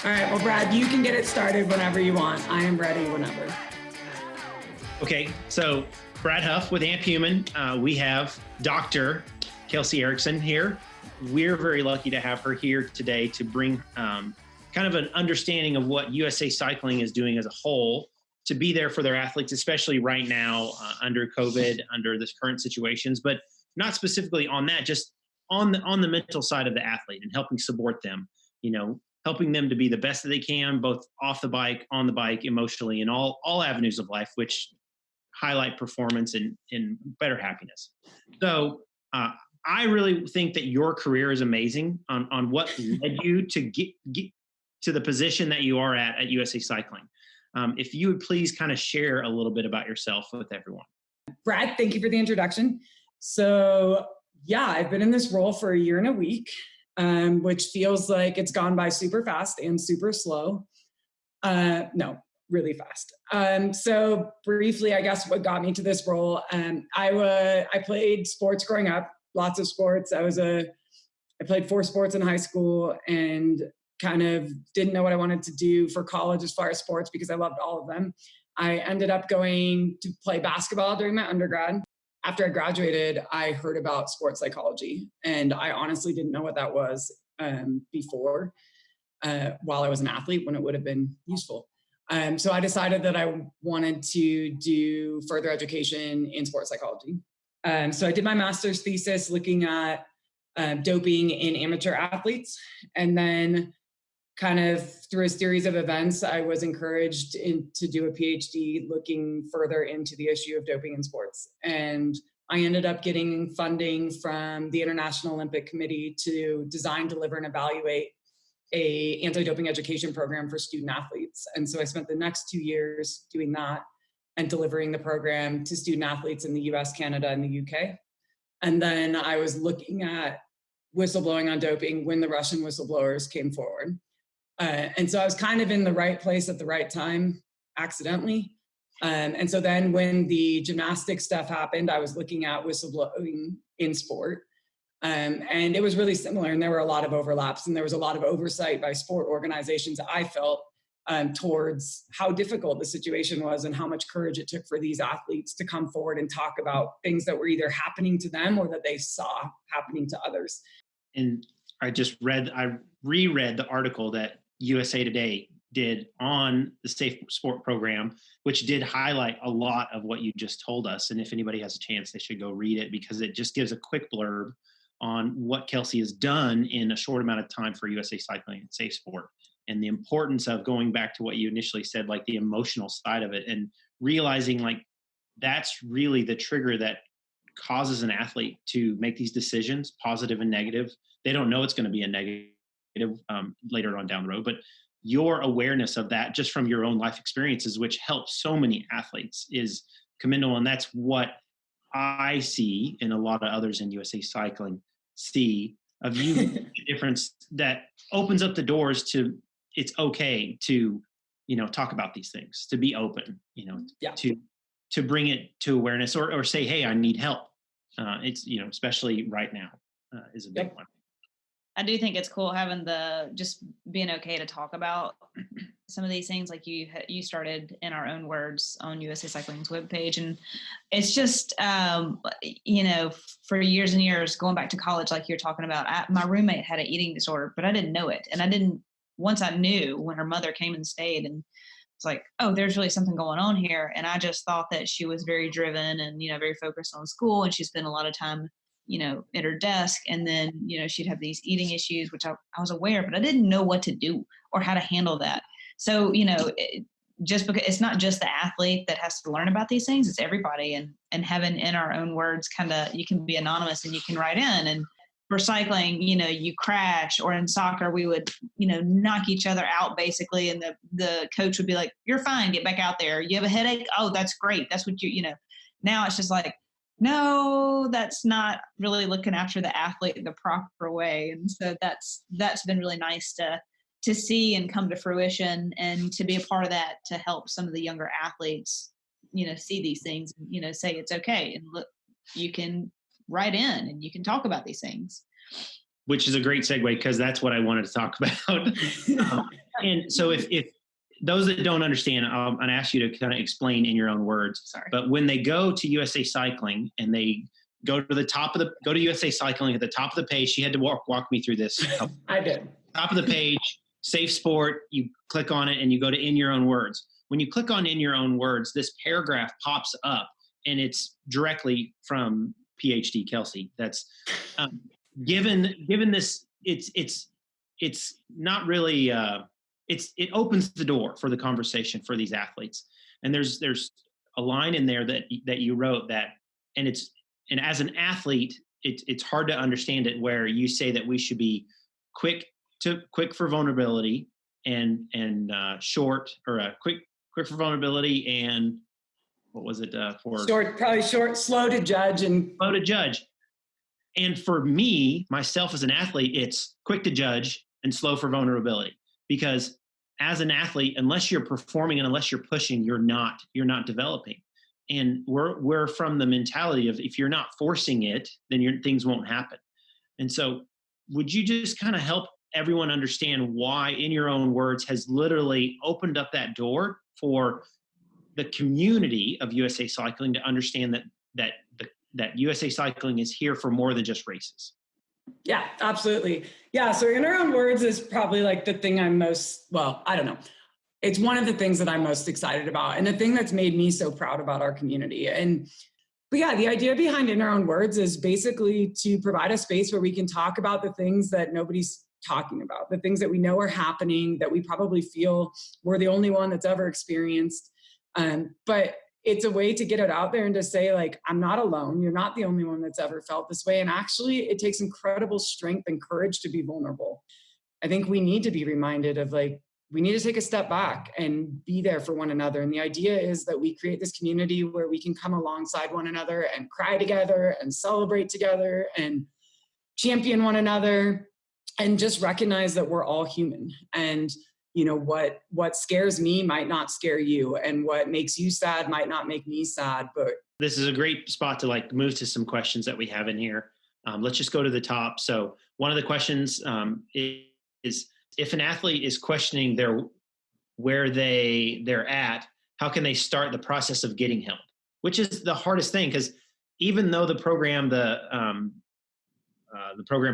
All right, well, Brad, you can get it started whenever you want. I am ready whenever. Okay, so Brad Huff with Amp Human. We have Dr. Kelsey Erickson here. We're very lucky to have her here today to bring kind of an understanding of what USA Cycling is doing as a whole, to be there for their athletes, especially right now under COVID, under this current situations, but not specifically on that, just on the mental side of the athlete and helping support them, helping them to be the best that they can, both off the bike, on the bike, emotionally, and all avenues of life, which highlight performance and better happiness. So I really think that your career is amazing on what led you to get to the position that you are at USA Cycling. If you would please kind of share a little bit about yourself with everyone. Brad, thank you for the introduction. So yeah, I've been in this role for a year and a week, which feels like it's gone by super fast and super slow. No, really fast. So briefly, I guess what got me to this role, I played sports growing up, lots of sports. I played 4 sports in high school and kind of didn't know what I wanted to do for college as far as sports because I loved all of them. I ended up going to play basketball during my undergrad. After I graduated, I heard about sports psychology, and I honestly didn't know what that was before while I was an athlete when it would have been useful. So I decided that I wanted to do further education in sports psychology. So I did my master's thesis looking at doping in amateur athletes. And then kind of through a series of events, I was encouraged to do a PhD looking further into the issue of doping in sports. And I ended up getting funding from the International Olympic Committee to design, deliver, and evaluate a anti-doping education program for student athletes. And so I spent the next 2 years doing that and delivering the program to student athletes in the US, Canada, and the UK. And then I was looking at whistleblowing on doping when the Russian whistleblowers came forward. And so I was kind of in the right place at the right time, accidentally. And so then when the gymnastics stuff happened, I was looking at whistleblowing in sport. And it was really similar, and there were a lot of overlaps, and there was a lot of oversight by sport organizations, I felt, towards how difficult the situation was and how much courage it took for these athletes to come forward and talk about things that were either happening to them or that they saw happening to others. And I reread the article that USA Today did on the SafeSport program, which did highlight a lot of what you just told us. And if anybody has a chance, they should go read it because it just gives a quick blurb on what Kelsey has done in a short amount of time for USA Cycling and SafeSport, and the importance of going back to what you initially said, like the emotional side of it, and realizing like that's really the trigger that causes an athlete to make these decisions, positive and negative. They don't know it's going to be a negative later on down the road, but your awareness of that just from your own life experiences, which helps so many athletes, is commendable. And that's what I see, and a lot of others in USA Cycling see, of you making a difference that opens up the doors to it's okay to, talk about these things, to be open, to bring it to awareness or say, hey, I need help. It's, especially right now is a big one. I do think it's cool having just being okay to talk about some of these things, like you started in our own words on USA Cycling's webpage. And it's just, for years and years, going back to college, like you're talking about, my roommate had an eating disorder, but I didn't know it. And once I knew, when her mother came and stayed, and it's like, oh, there's really something going on here. And I just thought that she was very driven and, very focused on school. And she spent a lot of time at her desk. And then, she'd have these eating issues, which I was aware, but I didn't know what to do or how to handle that. So, just because it's not just the athlete that has to learn about these things, it's everybody. And having in our own words, you can be anonymous and you can write in. And for cycling, you crash, or in soccer, we would, knock each other out basically. And the coach would be like, you're fine, get back out there. You have a headache? Oh, that's great. That's what now it's just like, no, that's not really looking after the athlete the proper way. And so that's been really nice to see and come to fruition, and to be a part of that, to help some of the younger athletes, see these things, and, say it's okay. And look, you can write in and you can talk about these things. which is a great segue because that's what I wanted to talk about. And so if those that don't understand, I'd ask you to kind of explain in your own words. Sorry. But when they go to USA Cycling and they go to USA Cycling at the top of the page, she had to walk me through this. I did. Top of the page, SafeSport, you click on it and you go to In Your Own Words. When you click on In Your Own Words, this paragraph pops up and it's directly from PhD Kelsey. That's given this, it's not really, it opens the door for the conversation for these athletes. And there's a line in there that you wrote that, and as an athlete, it's hard to understand it, where you say that we should be quick for vulnerability and short, or quick for vulnerability, and what was it for? Short, slow to judge and slow to judge. And for me, myself as an athlete, it's quick to judge and slow for vulnerability, because as an athlete, unless you're performing and unless you're pushing, you're not developing. And we're from the mentality of, if you're not forcing it, then things won't happen. And so would you just kind of help everyone understand why In Your Own Words has literally opened up that door for the community of USA Cycling to understand that USA Cycling is here for more than just races? Yeah, absolutely. Yeah. So In Our Own Words is probably like the thing I don't know. It's one of the things that I'm most excited about, and the thing that's made me so proud about our community. But yeah, the idea behind In Our Own Words is basically to provide a space where we can talk about the things that nobody's talking about, the things that we know are happening, that we probably feel we're the only one that's ever experienced. But it's a way to get it out there and to say, like, I'm not alone. You're not the only one that's ever felt this way. And actually, it takes incredible strength and courage to be vulnerable. I think we need to be reminded of, like, we need to take a step back and be there for one another. And the idea is that we create this community where we can come alongside one another and cry together and celebrate together and champion one another, and just recognize that we're all human. And you know, what scares me might not scare you, and what makes you sad might not make me sad. But this is a great spot to like move to some questions that we have in here. Let's just go to the top. So one of the questions is, if an athlete is questioning where they're at, how can they start the process of getting help? Which is the hardest thing, because even though the program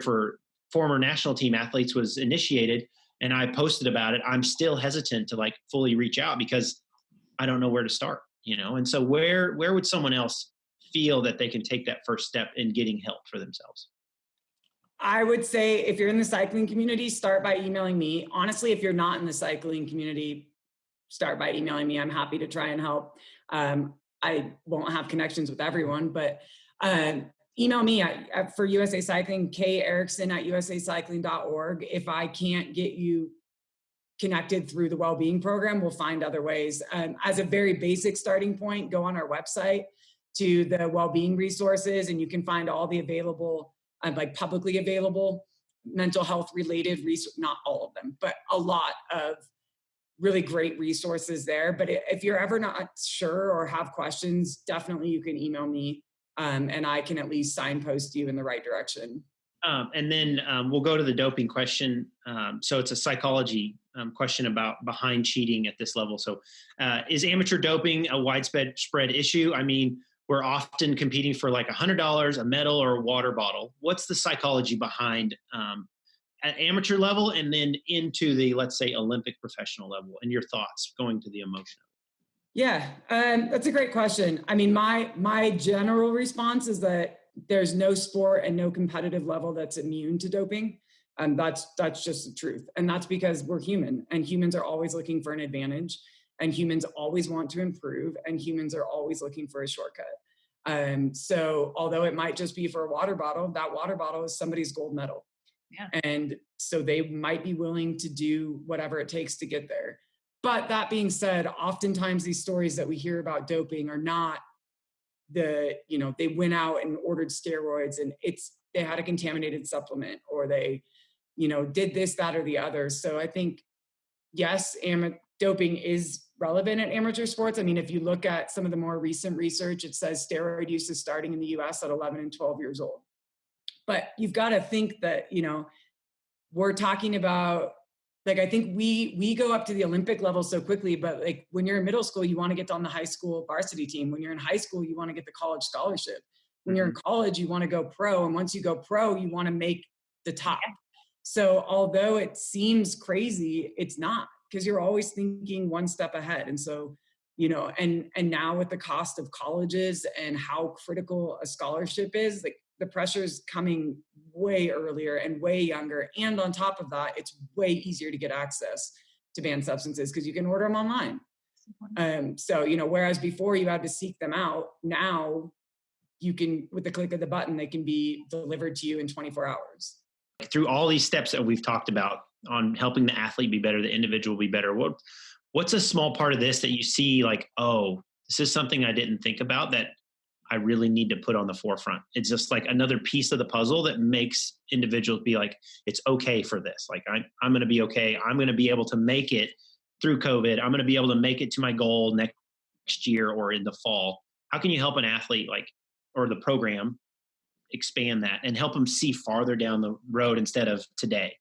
for former national team athletes was initiated and I posted about it, I'm still hesitant to like fully reach out because I don't know where to start, you know? And so where would someone else feel that they can take that first step in getting help for themselves? I would say, if you're in the cycling community, start by emailing me. Honestly, if you're not in the cycling community, start by emailing me. I'm happy to try and help. I won't have connections with everyone, but email me for USA Cycling, Erickson@usacycling.org. If I can't get you connected through the wellbeing program, we'll find other ways. As a very basic starting point, go on our website to the wellbeing resources, and you can find all the available, like publicly available mental health related resources, not all of them, but a lot of really great resources there. But if you're ever not sure or have questions, definitely you can email me, and I can at least signpost you in the right direction. And then we'll go to the doping question. So it's a psychology question about behind cheating at this level. So is amateur doping a widespread issue? I mean, we're often competing for like $100, a medal, or a water bottle. What's the psychology behind at amateur level and then into the, let's say, Olympic professional level, and your thoughts going to the emotion? Yeah, that's a great question. I mean, my general response is that there's no sport and no competitive level that's immune to doping. And that's just the truth. And that's because we're human, and humans are always looking for an advantage, and humans always want to improve, and humans are always looking for a shortcut. So although it might just be for a water bottle, that water bottle is somebody's gold medal. Yeah. And so they might be willing to do whatever it takes to get there. But that being said, oftentimes these stories that we hear about doping are not they went out and ordered steroids and they had a contaminated supplement, or they, did this, that, or the other. So I think, yes, doping is relevant in amateur sports. I mean, if you look at some of the more recent research, it says steroid use is starting in the US at 11 and 12 years old. But you've got to think that, we're talking about, like, I think we go up to the Olympic level so quickly, but like when you're in middle school, you want to get on the high school varsity team. When you're in high school, you want to get the college scholarship. When you're in college, you want to go pro. And once you go pro, you want to make the top. So although it seems crazy, it's not, because you're always thinking one step ahead. And so, and now with the cost of colleges and how critical a scholarship is, like the pressure's coming way earlier and way younger. And on top of that, it's way easier to get access to banned substances because you can order them online. So, whereas before you had to seek them out, now you can, with the click of the button, they can be delivered to you in 24 hours. Through all these steps that we've talked about on helping the athlete be better, the individual be better, what's a small part of this that you see like, oh, this is something I didn't think about that I really need to put on the forefront? It's just like another piece of the puzzle that makes individuals be like, it's okay for this. Like I'm going to be okay. I'm going to be able to make it through COVID. I'm going to be able to make it to my goal next year or in the fall. How can you help an athlete or the program expand that and help them see farther down the road instead of today?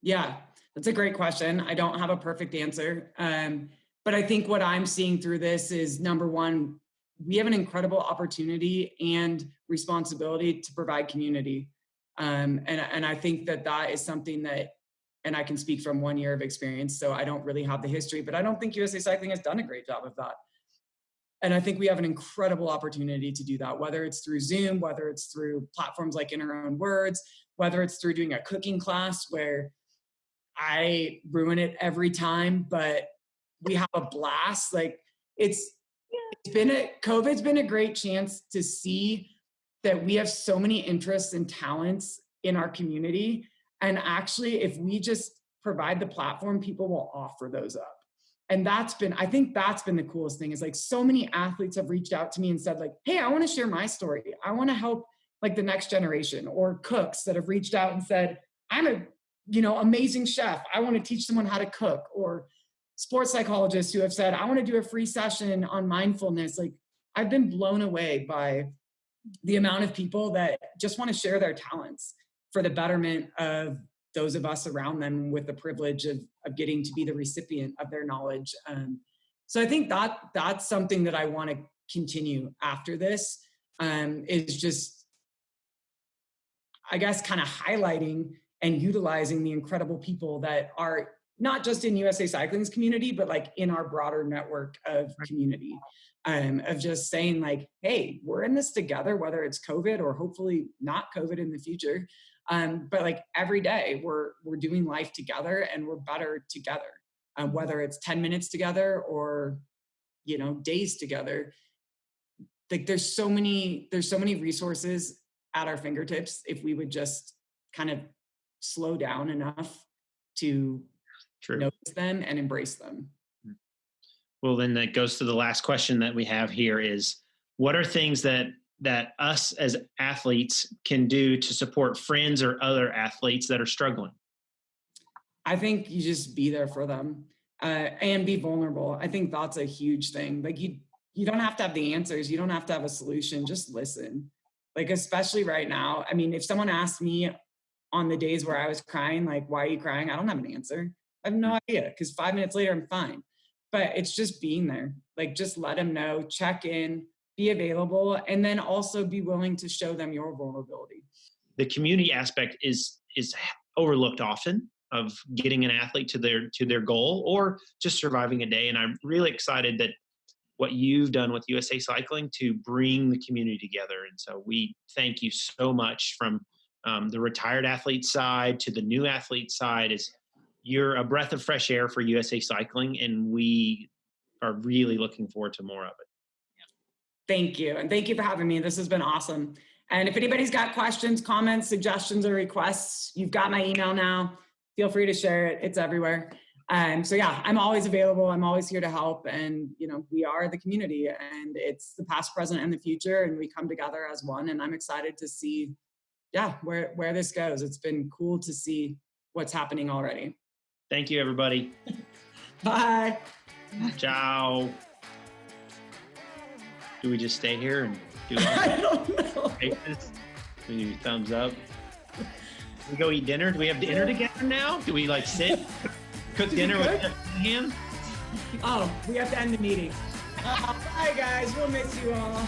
Yeah, that's a great question. I don't have a perfect answer. But I think what I'm seeing through this is, number one, we have an incredible opportunity and responsibility to provide community. And I think that is something that, and I can speak from 1 year of experience, so I don't really have the history, but I don't think USA Cycling has done a great job of that. And I think we have an incredible opportunity to do that, whether it's through Zoom, whether it's through platforms like In Our Own Words, whether it's through doing a cooking class where I ruin it every time, but we have a blast. Like COVID's been a great chance to see that we have so many interests and talents in our community. And actually, if we just provide the platform, people will offer those up. And I think that's been the coolest thing, is like so many athletes have reached out to me and said like, hey, I want to share my story. I want to help like the next generation, or cooks that have reached out and said, I'm a, amazing chef. I want to teach someone how to cook, or sports psychologists who have said, I want to do a free session on mindfulness. Like I've been blown away by the amount of people that just want to share their talents for the betterment of those of us around them, with the privilege of getting to be the recipient of their knowledge. So I think that's something that I want to continue after this, is just, I guess, kind of highlighting and utilizing the incredible people that are not just in USA Cycling's community, but like in our broader network of community, of just saying like, hey, we're in this together, whether it's COVID or hopefully not COVID in the future. But like every day we're doing life together and we're better together, whether it's 10 minutes together or, days together. Like there's so many resources at our fingertips if we would just kind of slow down enough to notice them and embrace them. Well, then that goes to the last question that we have here is, what are things that us as athletes can do to support friends or other athletes that are struggling? I think you just be there for them, and be vulnerable. I think that's a huge thing. Like you don't have to have the answers. You don't have to have a solution. Just listen. Like, especially right now. I mean, if someone asked me on the days where I was crying, like, why are you crying? I don't have an answer. I have no idea, because 5 minutes later, I'm fine. But it's just being there. Like, just let them know, check in, be available, and then also be willing to show them your vulnerability. The community aspect is overlooked often, of getting an athlete to their goal or just surviving a day. And I'm really excited that what you've done with USA Cycling to bring the community together. And so we thank you so much, from the retired athlete side to the new athlete side. You're a breath of fresh air for USA Cycling, and we are really looking forward to more of it. Thank you. And thank you for having me. This has been awesome. And if anybody's got questions, comments, suggestions, or requests, you've got my email now. Feel free to share it. It's everywhere. So yeah, I'm always available. I'm always here to help. And, we are the community, and it's the past, present, and the future. And we come together as one. And I'm excited to see, where this goes. It's been cool to see what's happening already. Thank you, everybody. Bye. Ciao. Do we just stay here and do I don't know. We do thumbs up. We go eat dinner. Do we have dinner together now? Do we like sit, cook dinner with hand? Oh, we have to end the meeting. Bye, guys. We'll miss you all.